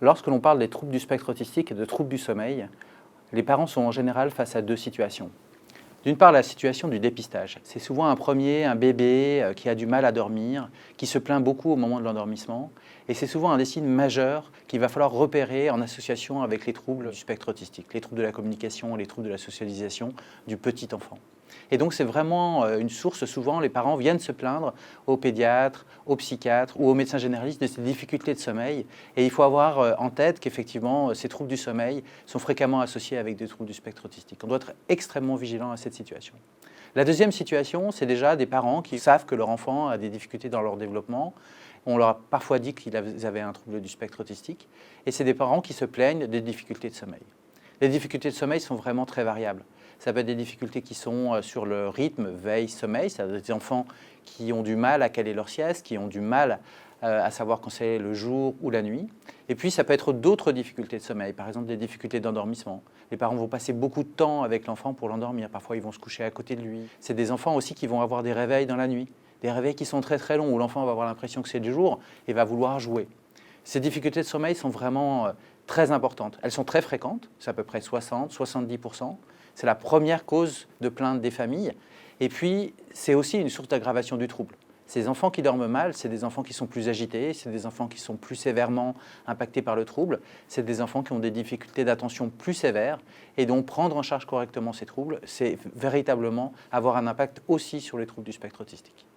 Lorsque l'on parle des troubles du spectre autistique et de troubles du sommeil, les parents sont en général face à deux situations. D'une part, la situation du dépistage. C'est souvent un bébé qui a du mal à dormir, qui se plaint beaucoup au moment de l'endormissement. Et c'est souvent un des signes majeurs qu'il va falloir repérer en association avec les troubles du spectre autistique, les troubles de la communication, les troubles de la socialisation du petit enfant. Et donc c'est vraiment une source, souvent les parents viennent se plaindre au pédiatre, au psychiatre ou au médecin généraliste de ces difficultés de sommeil. Et il faut avoir en tête qu'effectivement ces troubles du sommeil sont fréquemment associés avec des troubles du spectre autistique. On doit être extrêmement vigilant à cette situation. La deuxième situation, c'est déjà des parents qui savent que leur enfant a des difficultés dans leur développement. On leur a parfois dit qu'ils avaient un trouble du spectre autistique. Et c'est des parents qui se plaignent des difficultés de sommeil. Les difficultés de sommeil sont vraiment très variables. Ça peut être des difficultés qui sont sur le rythme veille-sommeil, c'est-à-dire des enfants qui ont du mal à caler leur sieste, qui ont du mal à savoir quand c'est le jour ou la nuit. Et puis ça peut être d'autres difficultés de sommeil, par exemple des difficultés d'endormissement. Les parents vont passer beaucoup de temps avec l'enfant pour l'endormir, parfois ils vont se coucher à côté de lui. C'est des enfants aussi qui vont avoir des réveils dans la nuit, des réveils qui sont très très longs, où l'enfant va avoir l'impression que c'est le jour et va vouloir jouer. Ces difficultés de sommeil sont vraiment très importantes. Elles sont très fréquentes, c'est à peu près 60-70%. C'est la première cause de plainte des familles. Et puis, c'est aussi une source d'aggravation du trouble. Ces enfants qui dorment mal, c'est des enfants qui sont plus agités, c'est des enfants qui sont plus sévèrement impactés par le trouble, c'est des enfants qui ont des difficultés d'attention plus sévères. Et donc, prendre en charge correctement ces troubles, c'est véritablement avoir un impact aussi sur les troubles du spectre autistique.